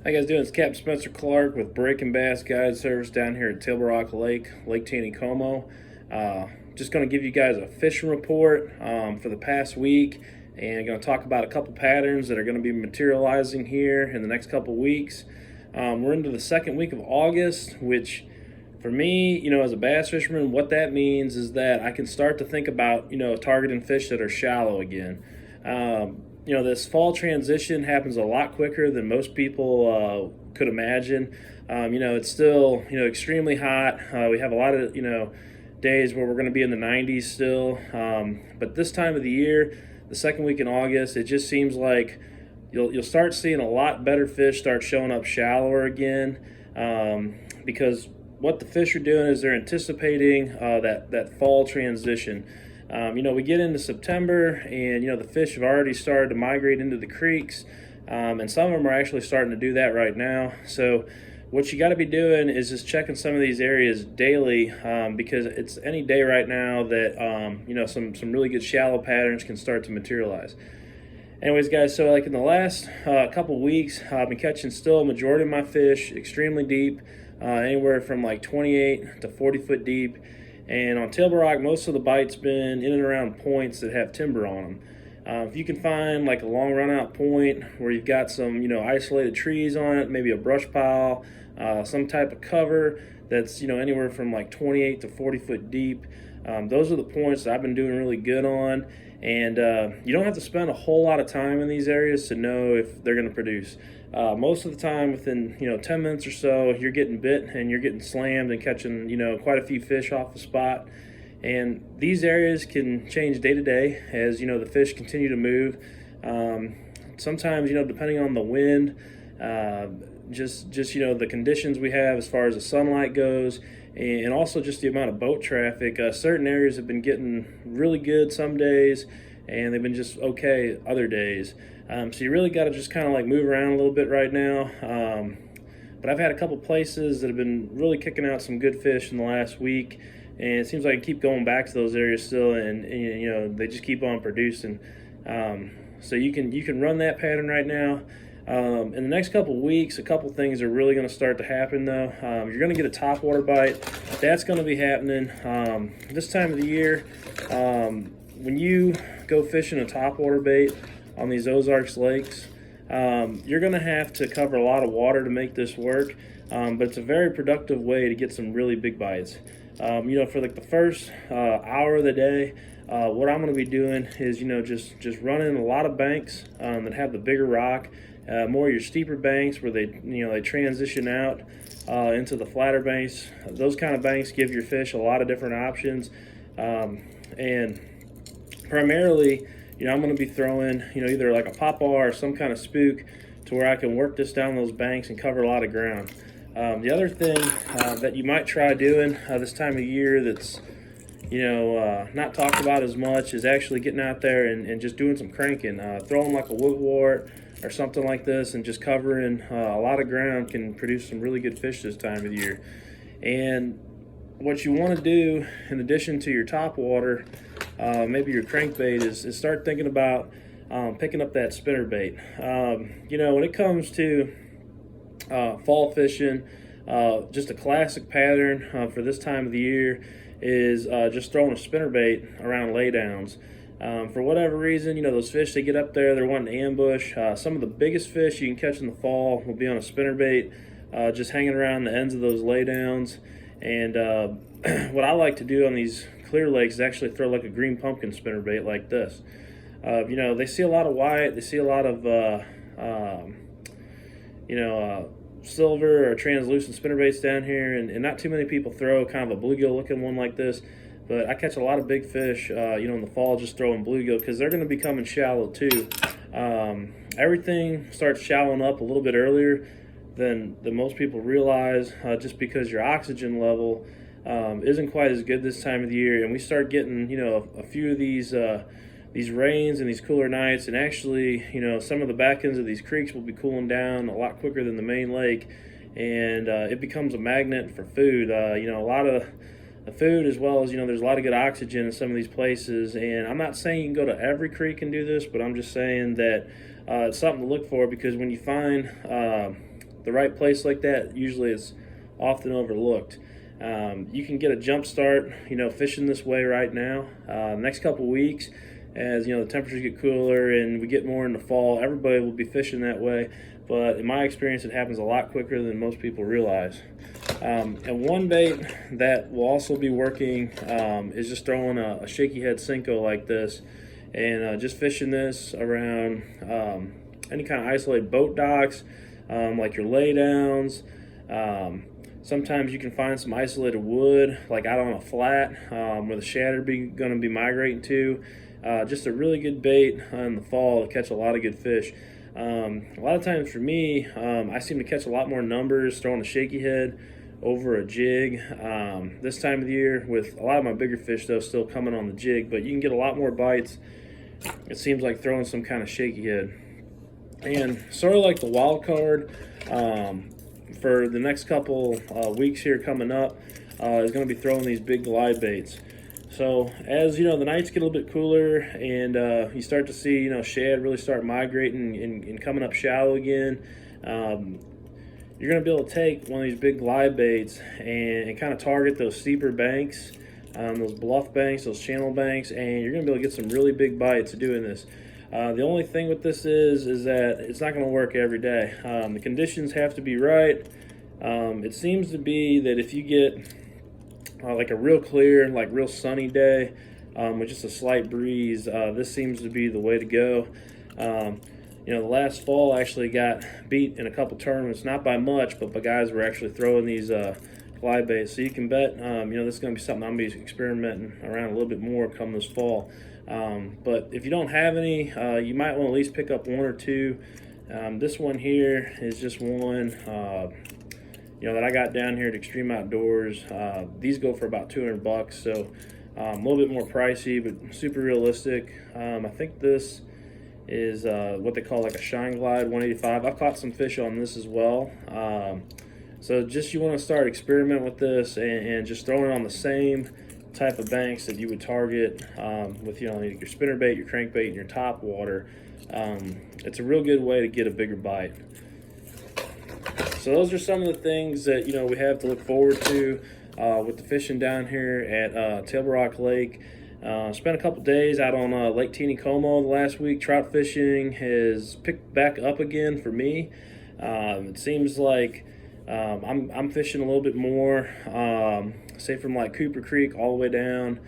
How you guys doing? It's Captain Spencer Clark with Breaking Bass Guide Service down here at Table Rock Lake, Lake Taneycomo. Just going to give you guys a fishing report for the past week, and going to talk about a couple patterns that are going to be materializing here in the next couple weeks. We're into the second week of August, which for me, as a bass fisherman, what that means is that I can start to think about, targeting fish that are shallow again. This fall transition happens a lot quicker than most people could imagine. It's still, extremely hot. We have a lot of, days where we're going to be in the 90s still. But this time of the year, the second week in August, it just seems like you'll start seeing a lot better fish start showing up shallower again, because what the fish are doing is they're anticipating that fall transition. We get into September, and the fish have already started to migrate into the creeks, and some of them are actually starting to do that right now. So what you got to be doing is just checking some of these areas daily, because it's any day right now that some really good shallow patterns can start to materialize. Anyways, guys, so like in the last couple weeks, I've been catching still a majority of my fish extremely deep, anywhere from like 28 to 40 foot deep. And on Table Rock, most of the bites been in and around points that have timber on them. If you can find like a long run out point where you've got some isolated trees on it, maybe a brush pile, some type of cover that's anywhere from like 28 to 40 foot deep, those are the points that I've been doing really good on. And you don't have to spend a whole lot of time in these areas to know if they're going to produce. Most of the time, within 10 minutes or so, you're getting bit and you're getting slammed and catching quite a few fish off the spot. And these areas can change day to day as the fish continue to move. Sometimes depending on the wind, just the conditions we have as far as the sunlight goes, and also just the amount of boat traffic. Certain areas have been getting really good some days, and they've been just okay other days. So you really got to just kind of like move around a little bit right now. But I've had a couple places that have been really kicking out some good fish in the last week, and it seems like I keep going back to those areas still, and they just keep on producing. So you can run that pattern right now. In the next couple weeks, a couple things are really going to start to happen though. You're going to get a topwater bite. That's going to be happening this time of the year. When you go fishing a topwater bait on these Ozarks lakes, you're going to have to cover a lot of water to make this work, but it's a very productive way to get some really big bites. For like the first hour of the day, what I'm going to be doing is just running a lot of banks that have the bigger rock. More your steeper banks where they transition out into the flatter banks. Those kind of banks give your fish a lot of different options, and primarily, I'm going to be throwing either like a papa or some kind of spook to where I can work this down those banks and cover a lot of ground. The other thing that you might try doing this time of year that's not talked about as much is actually getting out there and just doing some cranking, throwing like a woodwort or something like this, and just covering a lot of ground can produce some really good fish this time of the year. And what you want to do in addition to your topwater, maybe your crankbait, is start thinking about picking up that spinnerbait. When it comes to fall fishing, just a classic pattern for this time of the year is just throwing a spinnerbait around laydowns. For whatever reason, those fish, they get up there, they're wanting to ambush. Some of the biggest fish you can catch in the fall will be on a spinnerbait, just hanging around the ends of those laydowns. And what I like to do on these clear lakes is actually throw like a green pumpkin spinnerbait like this. They see a lot of white, they see a lot of silver or translucent spinnerbaits down here, and not too many people throw kind of a bluegill looking one like this. But I catch a lot of big fish, in the fall just throwing bluegill because they're going to be coming shallow too. Everything starts shallowing up a little bit earlier than most people realize, just because your oxygen level isn't quite as good this time of the year, and we start getting a few of these rains and these cooler nights, and actually some of the back ends of these creeks will be cooling down a lot quicker than the main lake, and it becomes a magnet for food. A lot of the food, as well as there's a lot of good oxygen in some of these places. And I'm not saying you can go to every creek and do this, but I'm just saying that it's something to look for, because when you find the right place like that, usually it's often overlooked. You can get a jump start, fishing this way right now. Next couple weeks, as the temperatures get cooler and we get more into fall, everybody will be fishing that way. But in my experience, it happens a lot quicker than most people realize. And one bait that will also be working is just throwing a shaky head Senko like this, and just fishing this around any kind of isolated boat docks, like your laydowns. Sometimes you can find some isolated wood, like out on a flat, where the shad are going to be migrating to. Just a really good bait in the fall to catch a lot of good fish. A lot of times for me, I seem to catch a lot more numbers throwing a shaky head over a jig this time of the year, with a lot of my bigger fish though still coming on the jig, but you can get a lot more bites, it seems like, throwing some kind of shaky head. And sort of like the wild card for the next couple weeks here coming up is going to be throwing these big glide baits. So as the nights get a little bit cooler and you start to see shad really start migrating and coming up shallow again, you're going to be able to take one of these big glide baits and kind of target those steeper banks, those bluff banks, those channel banks, and you're going to be able to get some really big bites doing this. The only thing with this is that it's not going to work every day. The conditions have to be right. It seems to be that if you get like a real clear, like real sunny day with just a slight breeze, this seems to be the way to go. The last fall I actually got beat in a couple tournaments, not by much, but guys were actually throwing these glide baits. So you can bet, this is going to be something I'm going to be experimenting around a little bit more come this fall. But if you don't have any, you might want to at least pick up one or two. This one here is just one that I got down here at Extreme Outdoors. These go for about $200, so a little bit more pricey, but super realistic. I think this is what they call like a Shine Glide 185. I've caught some fish on this as well. So just you want to start experimenting with this and just throwing it on the same type of banks that you would target with your spinnerbait, your crankbait, and your top water. It's a real good way to get a bigger bite. So those are some of the things that we have to look forward to with the fishing down here at Table Rock Lake. Spent a couple days out on Lake Taneycomo the last week. Trout fishing has picked back up again for me. It seems like I'm fishing a little bit more, say from like Cooper Creek all the way down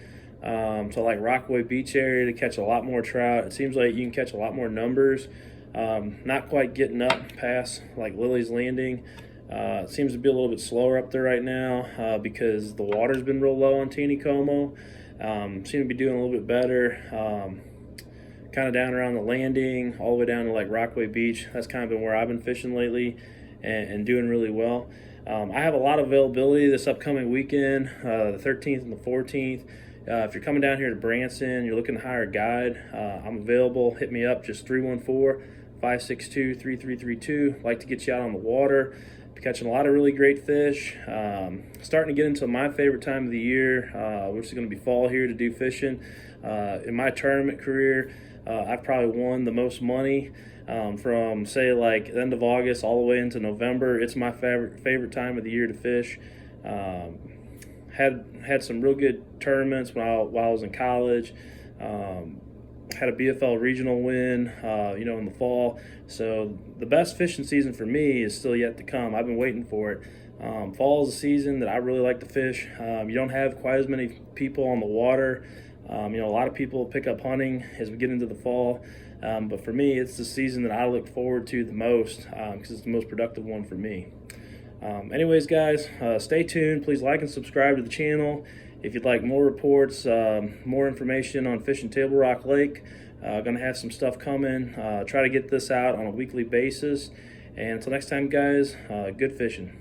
to like Rockaway Beach area to catch a lot more trout. It seems like you can catch a lot more numbers. Not quite getting up past like Lily's Landing. It seems to be a little bit slower up there right now because the water's been real low on Taneycomo. Seem to be doing a little bit better. Kind of down around the landing, all the way down to like Rockaway Beach. That's kind of been where I've been fishing lately and doing really well. I have a lot of availability this upcoming weekend, the 13th and the 14th. If you're coming down here to Branson, you're looking to hire a guide, I'm available. Hit me up, just 314-562-3332. Like to get you out on the water. Be catching a lot of really great fish. Starting to get into my favorite time of the year, which is going to be fall here to do fishing. In my tournament career, I've probably won the most money from say like the end of August all the way into November. It's my favorite time of the year to fish. Had some real good tournaments while I was in college. Had a BFL regional win, in the fall. So the best fishing season for me is still yet to come. I've been waiting for it. Fall is a season that I really like to fish. You don't have quite as many people on the water. A lot of people pick up hunting as we get into the fall. But for me, it's the season that I look forward to the most because it's the most productive one for me. Anyways, guys, stay tuned. Please like and subscribe to the channel. If you'd like more reports, more information on fishing Table Rock Lake, going to have some stuff coming. Try to get this out on a weekly basis. And until next time, guys, good fishing.